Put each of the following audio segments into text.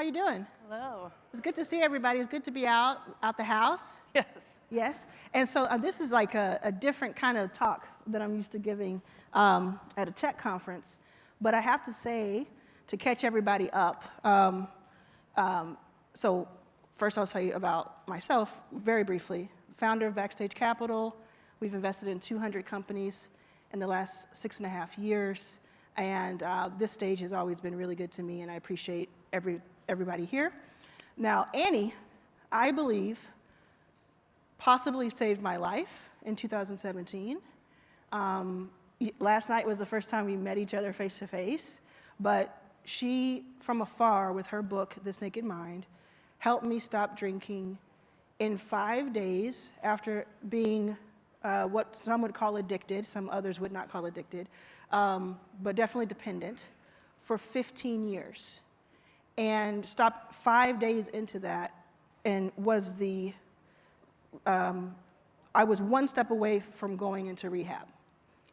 you doing? Hello. It's good to see everybody. It's good to be out the house. Yes. Yes. And so this is like a different kind of talk that I'm used to giving at a tech conference. But I have to say, to catch everybody up, so first I'll tell you about myself very briefly. Founder of Backstage Capital. We've invested in 200 companies in the last 6.5 years. And this stage has always been really good to me, and I appreciate everybody here. Now, Annie, I believe, possibly saved my life in 2017. Last night was the first time we met each other face to face, but she, from afar, with her book, This Naked Mind, helped me stop drinking in 5 days after being what some would call addicted, some others would not call addicted, but definitely dependent, for 15 years. And stopped 5 days into that and was I was one step away from going into rehab,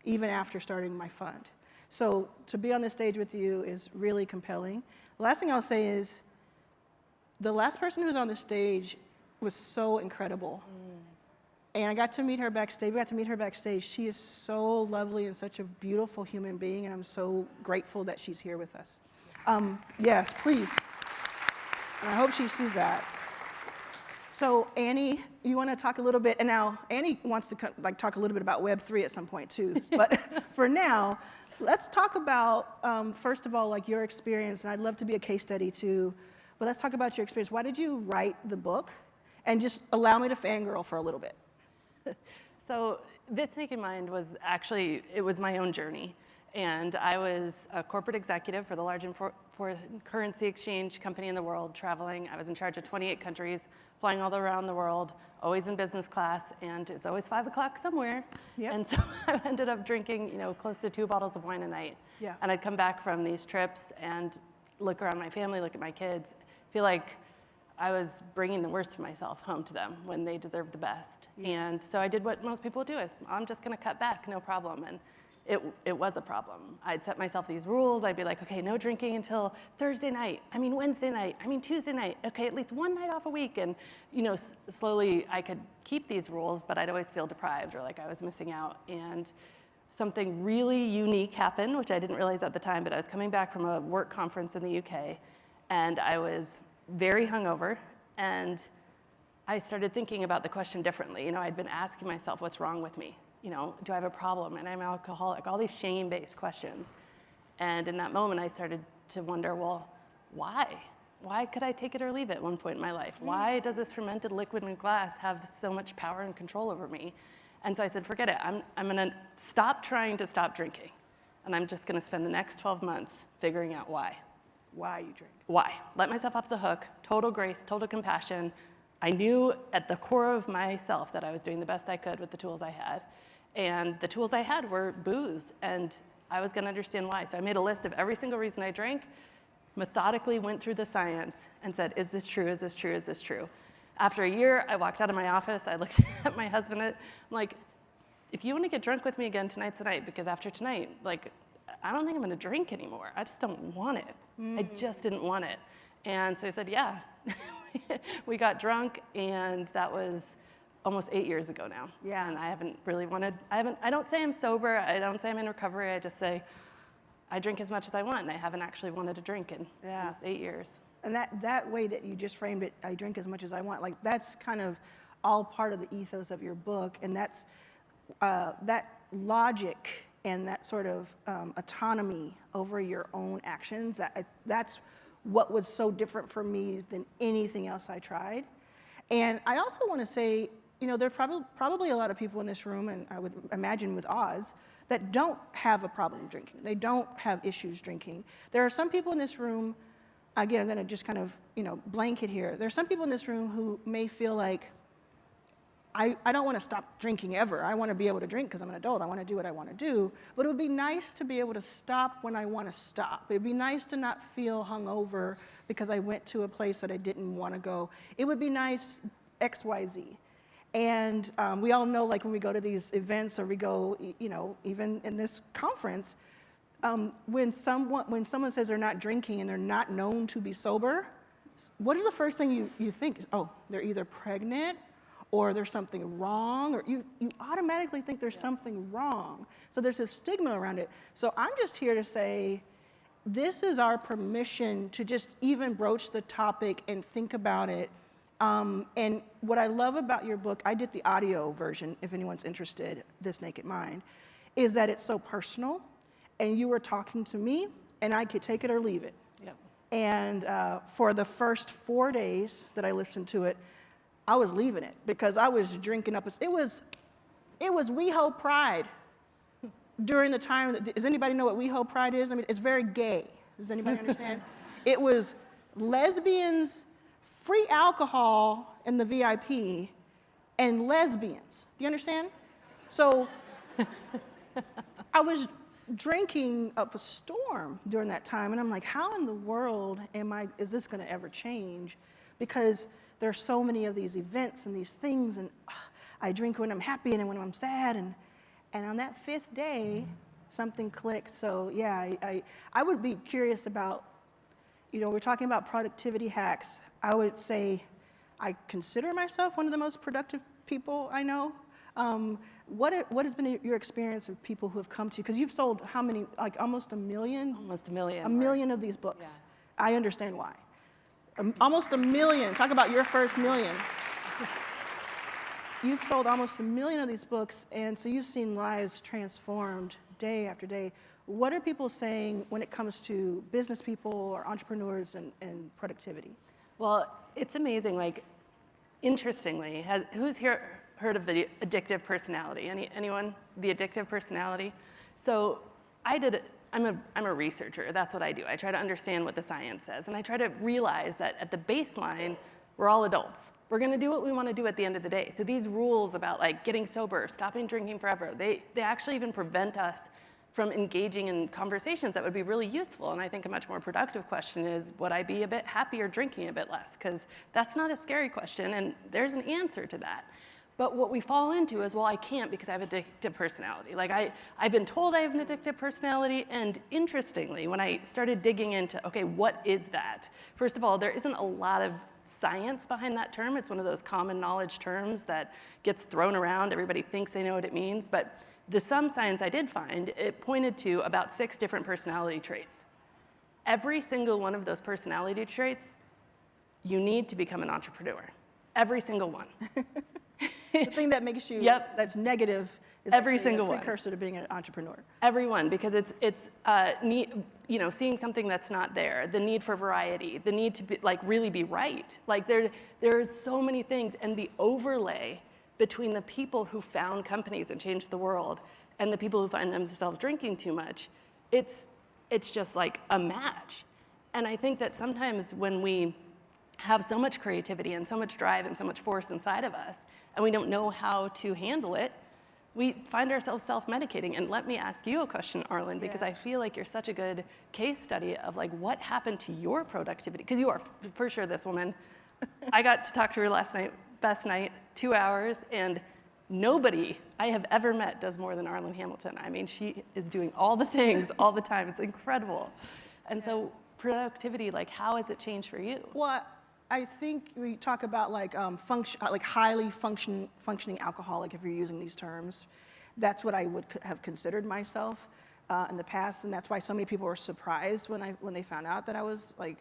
even after starting my fund. So to be on this stage with you is really compelling. The last thing I'll say is, the last person who was on the stage was so incredible. And I got to meet her backstage. We got to meet her backstage. She is so lovely and such a beautiful human being, and I'm so grateful that she's here with us. Yes, please. And I hope she sees that. So Annie, you want to talk a little bit, and now Annie wants to talk a little bit about Web3 at some point too. But for now, let's talk about, first of all, your experience, and I'd love to be a case study too, but let's talk about your experience. Why did you write the book? And just allow me to fangirl for a little bit. So This Naked Mind was actually, it was my own journey. And I was a corporate executive for the largest foreign currency exchange company in the world, traveling. I was in charge of 28 countries, flying all around the world, always in business class, and it's always 5 o'clock somewhere. Yep. And so I ended up drinking, close to 2 bottles of wine a night. Yeah. And I'd come back from these trips and look around my family, look at my kids, feel like I was bringing the worst of myself home to them when they deserved the best. Yeah. And so I did what most people do, is I'm just gonna cut back, no problem. And it was a problem. I'd set myself these rules. I'd be like, okay, no drinking until Thursday night. Wednesday night. Tuesday night. Okay, at least one night off a week. And slowly I could keep these rules, but I'd always feel deprived or like I was missing out. And something really unique happened, which I didn't realize at the time, but I was coming back from a work conference in the UK, and I was very hungover, and I started thinking about the question differently. I'd been asking myself, what's wrong with me? Do I have a problem? And I'm an alcoholic, all these shame-based questions. And in that moment, I started to wonder, well, why? Why could I take it or leave it at one point in my life? Why does this fermented liquid in glass have so much power and control over me? And so I said, forget it. I'm gonna stop trying to stop drinking. And I'm just gonna spend the next 12 months figuring out why. Why you drink? Why? Let myself off the hook, total grace, total compassion. I knew at the core of myself that I was doing the best I could with the tools I had. And the tools I had were booze, and I was gonna understand why. So I made a list of every single reason I drank, methodically went through the science, and said, is this true, is this true, is this true? After a year, I walked out of my office, I looked at my husband, I'm like, if you wanna get drunk with me again, tonight's the night, because after tonight, I don't think I'm gonna drink anymore. I just don't want it. I just didn't want it. And so he said, yeah. We got drunk, and that was almost 8 years ago now. Yeah. And I haven't really I don't say I'm sober, I don't say I'm in recovery, I just say I drink as much as I want, and I haven't actually wanted to drink in almost 8 years. And that way that you just framed it, I drink as much as I want, that's kind of all part of the ethos of your book, and that's that logic and that sort of autonomy over your own actions, that's what was so different for me than anything else I tried. And I also want to say, there are probably a lot of people in this room, and I would imagine with Oz, that don't have a problem drinking. They don't have issues drinking. There are some people in this room, again, I'm going to just kind of, blanket here. There are some people in this room who may feel like, I don't want to stop drinking ever. I want to be able to drink because I'm an adult. I want to do what I want to do. But it would be nice to be able to stop when I want to stop. It would be nice to not feel hungover because I went to a place that I didn't want to go. It would be nice X, Y, Z. And we all know, when we go to these events or we go, even in this conference, when someone says they're not drinking and they're not known to be sober, what is the first thing you think? Oh, they're either pregnant or there's something wrong, or you automatically think there's something wrong. So there's this stigma around it. So I'm just here to say, this is our permission to just even broach the topic and think about it. And what I love about your book, I did the audio version, if anyone's interested, This Naked Mind, is that it's so personal, and you were talking to me, and I could take it or leave it. Yep. And for the first 4 days that I listened to it, I was leaving it because I was drinking up. It was WeHo Pride during the time. Does anybody know what WeHo Pride is? I mean, it's very gay. Does anybody understand? It was lesbians, free alcohol in the VIP, and lesbians. Do you understand? So I was drinking up a storm during that time, and I'm like, how in the world is this going to ever change? Because there's so many of these events and these things, and I drink when I'm happy and when I'm sad, and on that fifth day, something clicked. So yeah, I would be curious about, we're talking about productivity hacks. I would say I consider myself one of the most productive people I know. What has been your experience of people who have come to you? Because you've sold how many, like almost a million? Almost a million. A million of these books. Yeah. I understand why. Almost a million. Talk about your first million. You've sold almost a million of these books, and so you've seen lives transformed day after day. What are people saying when it comes to business people or entrepreneurs and productivity? Well, it's amazing. Like, interestingly, who's here heard of the addictive personality? Anyone? The addictive personality? So I'm a researcher. That's what I do. I try to understand what the science says, and I try to realize that at the baseline, we're all adults. We're going to do what we want to do at the end of the day. So these rules about like getting sober, stopping drinking forever, they actually even prevent us from engaging in conversations that would be really useful. And I think a much more productive question is, would I be a bit happier drinking a bit less? Because that's not a scary question, and there's an answer to that. But what we fall into is, well, I can't because I have addictive personality. Like I've been told I have an addictive personality, and interestingly, when I started digging into, okay, what is that? First of all, there isn't a lot of science behind that term. It's one of those common knowledge terms that gets thrown around. Everybody thinks they know what it means, but some science I did find, it pointed to about 6 different personality traits. Every single one of those personality traits, you need to become an entrepreneur. Every single one. The thing that makes you, that's negative, is every actually single a one. precursor to being an entrepreneur. Everyone, because it's seeing something that's not there, the need for variety, the need to be, like really be right. Like there's so many things, and the overlay between the people who found companies and changed the world and the people who find themselves drinking too much, it's just like a match. And I think that sometimes when we have so much creativity and so much drive and so much force inside of us, and we don't know how to handle it, we find ourselves self-medicating. And let me ask you a question, Arlen, because I feel like you're such a good case study of like what happened to your productivity, because you are for sure this woman. I got to talk to her last night, best night, 2 hours, and nobody I have ever met does more than Arlen Hamilton. I mean, she is doing all the things all the time. It's incredible. And so productivity, like how has it changed for you? Well, I think we talk about like highly functioning alcoholic, if you're using these terms. That's what I would have considered myself in the past, and that's why so many people were surprised when they found out that I was like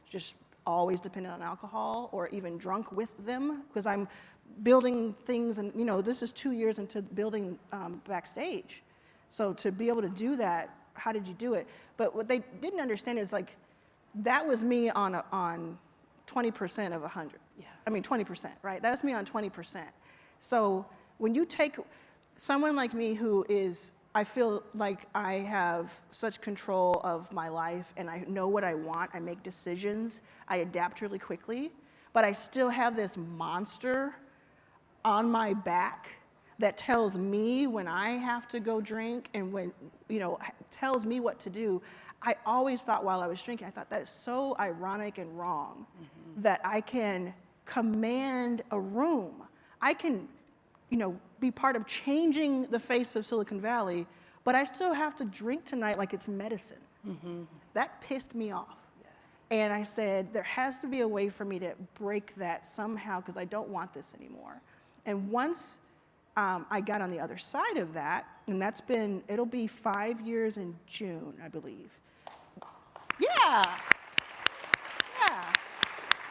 just always dependent on alcohol or even drunk with them, because I'm building things, and this is 2 years into building Backstage. So to be able to do that, how did you do it? But what they didn't understand is like that was me on 20% of 100. Yeah. I mean 20%, right? That's me on 20%. So when you take someone like me who is, I feel like I have such control of my life and I know what I want, I make decisions, I adapt really quickly, but I still have this monster on my back that tells me when I have to go drink and when, tells me what to do. I always thought while I was drinking, I thought that is so ironic and wrong that I can command a room. I can, be part of changing the face of Silicon Valley, but I still have to drink tonight like it's medicine. That pissed me off. Yes. And I said, there has to be a way for me to break that somehow because I don't want this anymore. And once I got on the other side of that, and it'll be 5 years in June, I believe. Yeah, yeah.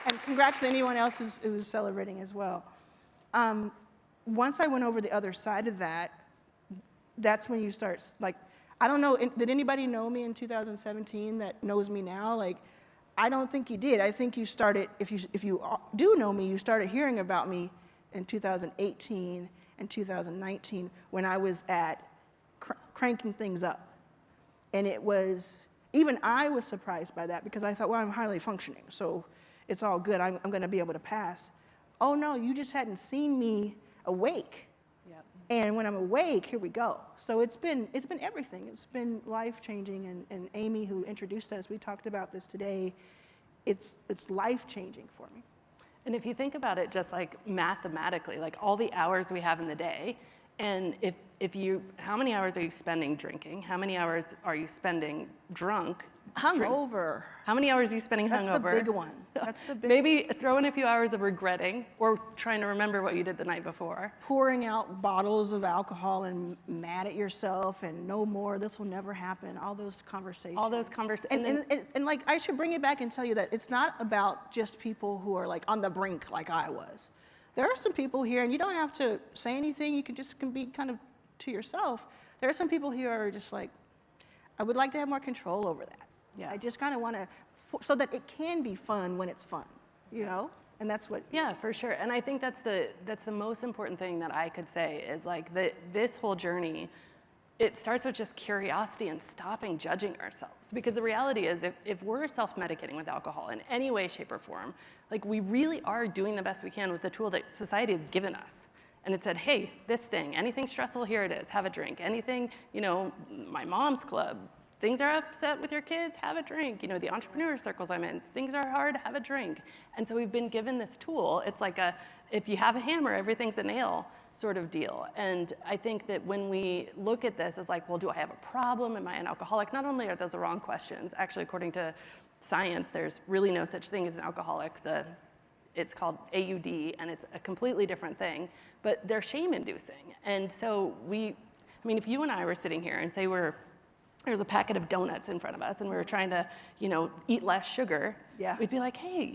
And congrats to anyone else who's celebrating as well. Once I went over the other side of that, that's when you start, like, I don't know, did anybody know me in 2017 that knows me now? Like, I don't think you did. I think you started, if you do know me, you started hearing about me in 2018 and 2019 when I was at cranking things up. And it was, even I was surprised by that because I thought, well, I'm highly functioning, so it's all good. I'm going to be able to pass. Oh, no, you just hadn't seen me awake. Yep. And when I'm awake, here we go. So it's been everything. It's been life-changing. And Amy, who introduced us, we talked about this today. It's life-changing for me. And if you think about it just like mathematically, like all the hours we have in the day, and how many hours are you spending drinking? How many hours are you spending drunk? Hungover. How many hours are you spending hungover? That's the big one. That's the big Maybe throw in a few hours of regretting or trying to remember what you did the night before. Pouring out bottles of alcohol and mad at yourself and no more, this will never happen, all those conversations. All those conversations. And like, I should bring it back and tell you that it's not about just people who are like on the brink like I was. There are some people here, and you don't have to say anything, you can be kind of to yourself. There are some people here who are just like, I would like to have more control over that. Yeah. I just kind of want to, so that it can be fun when it's fun, you know? And that's what. Yeah, for sure. And I think that's the most important thing that I could say is like this whole journey, it starts with just curiosity and stopping judging ourselves. Because the reality is if we're self-medicating with alcohol in any way, shape, or form, like we really are doing the best we can with the tool that society has given us. And it said, hey, this thing, anything stressful, here it is, have a drink. Anything, my mom's club, things are upset with your kids, have a drink. The entrepreneur circles I'm in, things are hard, have a drink. And so we've been given this tool. It's like if you have a hammer, everything's a nail sort of deal. And I think that when we look at this as like, well, do I have a problem? Am I an alcoholic? Not only are those the wrong questions, actually, according to science, there's really no such thing as an alcoholic. It's called AUD, and it's a completely different thing, but they're shame-inducing. And so if you and I were sitting here and say there's a packet of donuts in front of us and we were trying to, eat less sugar, yeah. We'd be like, hey,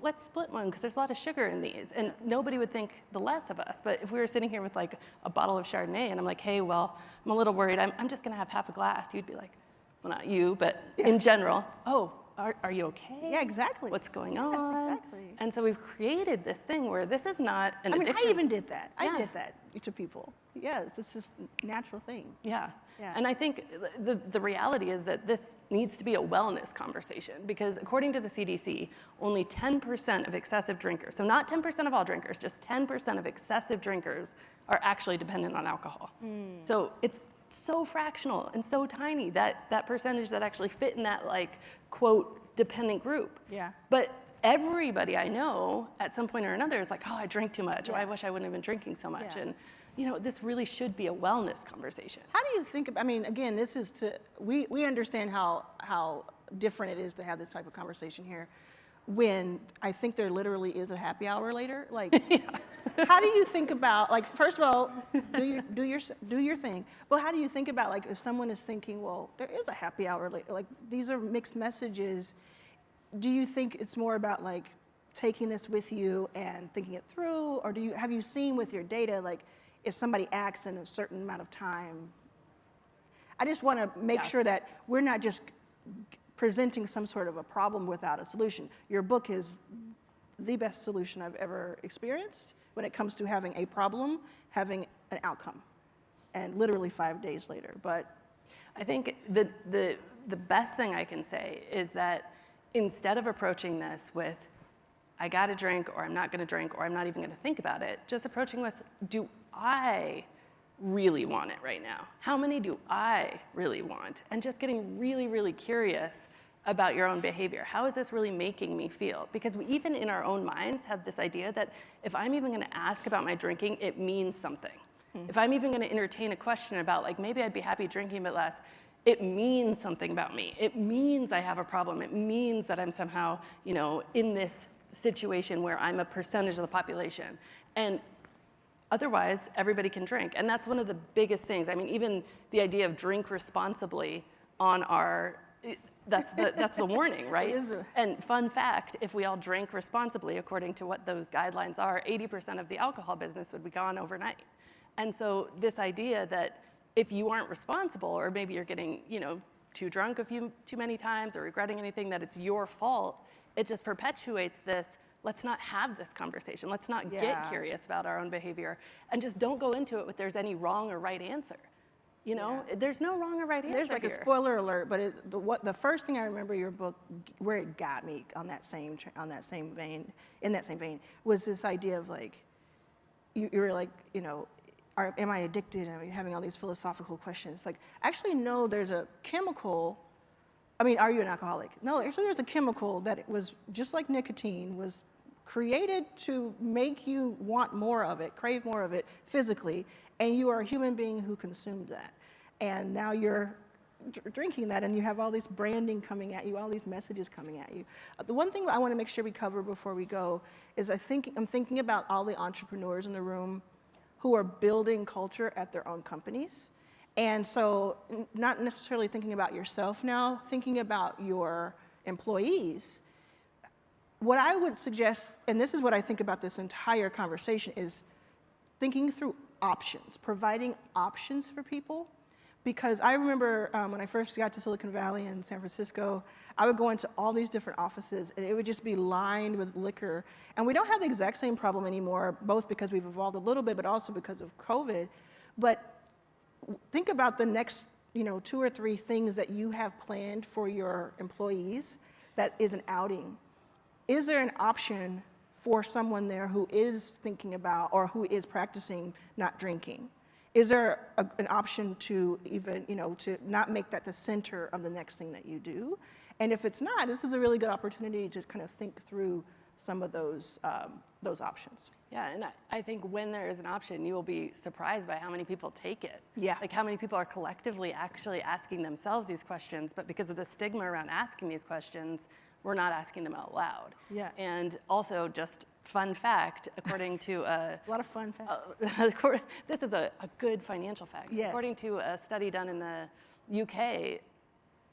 let's split one because there's a lot of sugar in these. And nobody would think the less of us. But if we were sitting here with like a bottle of Chardonnay and I'm like, hey, well, I'm a little worried. I'm just gonna have half a glass. You'd be like, well, not you, but in general, oh, are you okay? Yeah, exactly. What's going on? Yes, exactly. And so we've created this thing where this is not an addiction. I even did that. Yeah. I did that to people. Yeah, it's just a natural thing. Yeah. Yeah. And I think the reality is that this needs to be a wellness conversation because according to the CDC, only 10% of excessive drinkers, so not 10% of all drinkers, just 10% of excessive drinkers are actually dependent on alcohol. So it's so fractional and so tiny, that percentage that actually fit in that like, quote, dependent group. Yeah. But everybody I know at some point or another is like, oh, I drink too much, or Yeah. I wish I wouldn't have been drinking so much. Yeah. And this really should be a wellness conversation. How do you think, again, this is we understand how different it is to have this type of conversation here when I think there literally is a happy hour later. Like, how do you think about, like, first of all, do your thing, but how do you think about, like, if someone is thinking, well, there is a happy hour later, like, these are mixed messages, do you think it's more about, like, taking this with you and thinking it through, or have you seen with your data, like, if somebody acts in a certain amount of time? I just want to make sure that we're not just presenting some sort of a problem without a solution. Your book is the best solution I've ever experienced when it comes to having a problem, having an outcome, and literally 5 days later. But I think the best thing I can say is that instead of approaching this with, I got to drink, or I'm not going to drink, or I'm not even going to think about it, just approaching with, do I really want it right now? How many do I really want? And just getting really, really curious about your own behavior. How is this really making me feel? Because we even in our own minds have this idea that if I'm even going to ask about my drinking, it means something. If I'm even going to entertain a question about, like, maybe I'd be happy drinking a bit less, it means something about me. It means I have a problem. It means that I'm somehow, in this situation where I'm a percentage of the population. And otherwise, everybody can drink. And that's one of the biggest things. I mean, even the idea of drink responsibly on that's the warning, right? And fun fact, if we all drank responsibly, according to what those guidelines are, 80% of the alcohol business would be gone overnight. And so this idea that if you aren't responsible, or maybe you're getting, too drunk too many times or regretting anything, that it's your fault, it just perpetuates this, let's not have this conversation. Let's not get curious about our own behavior, and just don't go into it with there's any wrong or right answer. There's no wrong or right answer. There's like here. a spoiler alert, but the first thing I remember your book, where it got me in that same vein, was this idea of like, you were like, am I addicted? And having all these philosophical questions. Like, actually, no, there's a chemical. I mean, are you an alcoholic? No, actually, there's a chemical that was just like nicotine, was created to make you want more of it, crave more of it physically, and you are a human being who consumed that. And now you're drinking that, and you have all this branding coming at you, all these messages coming at you. The one thing I want to make sure we cover before we go is I'm thinking about all the entrepreneurs in the room who are building culture at their own companies. And so not necessarily thinking about yourself now, thinking about your employees. What I would suggest, and this is what I think about this entire conversation, is thinking through options, providing options for people. Because I remember when I first got to Silicon Valley in San Francisco, I would go into all these different offices, and it would just be lined with liquor. And we don't have the exact same problem anymore, both because we've evolved a little bit, but also because of COVID. But think about the next 2 or 3 things that you have planned for your employees that is an outing. Is there an option for someone there who is thinking about or who is practicing not drinking? Is there an option to even, to not make that the center of the next thing that you do? And if it's not, this is a really good opportunity to kind of think through some of those options. Yeah, and I think when there is an option, you will be surprised by how many people take it. Yeah. Like how many people are collectively actually asking themselves these questions, but because of the stigma around asking these questions, we're not asking them out loud. Yeah. And also, just fun fact, according to A lot of fun facts. this is a good financial fact. Yes. According to a study done in the UK,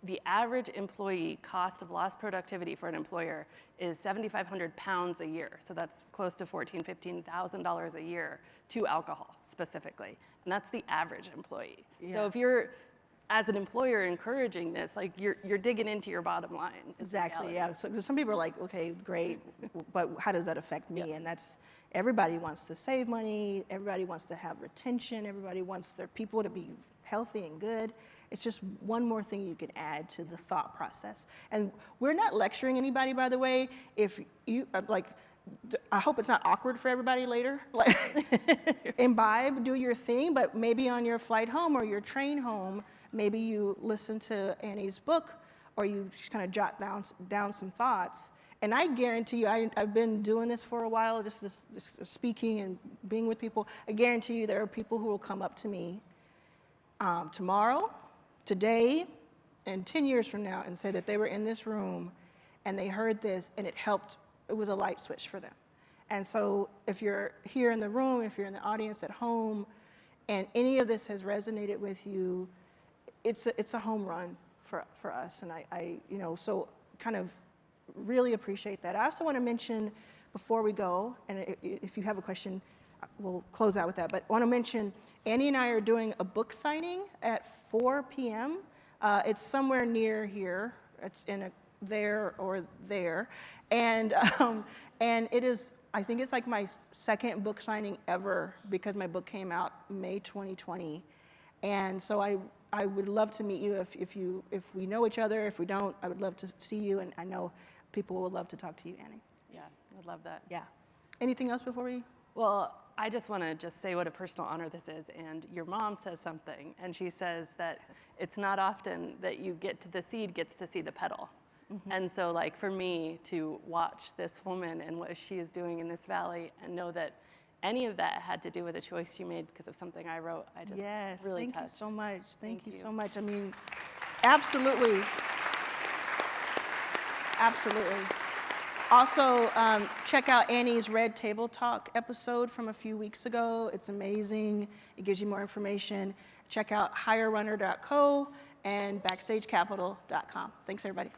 the average employee cost of lost productivity for an employer is £7,500 a year. So that's close to $14,000, $15,000 a year to alcohol specifically. And that's the average employee. Yeah. So if you're, as an employer, encouraging this, like you're digging into your bottom line. Exactly, yeah. So some people are like, okay, great, but how does that affect me? Yeah. And that's, everybody wants to save money, everybody wants to have retention, everybody wants their people to be healthy and good. It's just one more thing you can add to the thought process. And we're not lecturing anybody, by the way. If you, I hope it's not awkward for everybody later. Like, imbibe, do your thing, but maybe on your flight home or your train home, maybe you listen to Annie's book, or you just kind of jot down some thoughts. And I guarantee you, I've been doing this for a while, just this speaking and being with people. I guarantee you there are people who will come up to me tomorrow, today, and 10 years from now and say that they were in this room and they heard this and it helped, it was a light switch for them. And so if you're here in the room, if you're in the audience at home, and any of this has resonated with you, it's a home run for us. And I so kind of really appreciate that. I also want to mention before we go, and if you have a question, we'll close out with that, but I want to mention Annie and I are doing a book signing at 4 p.m. It's somewhere near here. It's in there or there. And it is, I think it's like my second book signing ever because my book came out May 2020. And so I would love to meet you if we know each other. If we don't, I would love to see you, and I know people would love to talk to you, Annie. Yeah, I'd love that. Yeah. Anything else before we? Well, I just want to say what a personal honor this is. And your mom says something, and she says that it's not often that the seed gets to see the petal. Mm-hmm. And so, like, for me to watch this woman and what she is doing in this valley and know that any of that had to do with a choice she made because of something I wrote, I just really touched. Thank you so much. Thank you so much. I mean, Absolutely. Absolutely. Also, check out Annie's Red Table Talk episode from a few weeks ago. It's amazing. It gives you more information. Check out HireRunner.co and BackstageCapital.com. Thanks, everybody.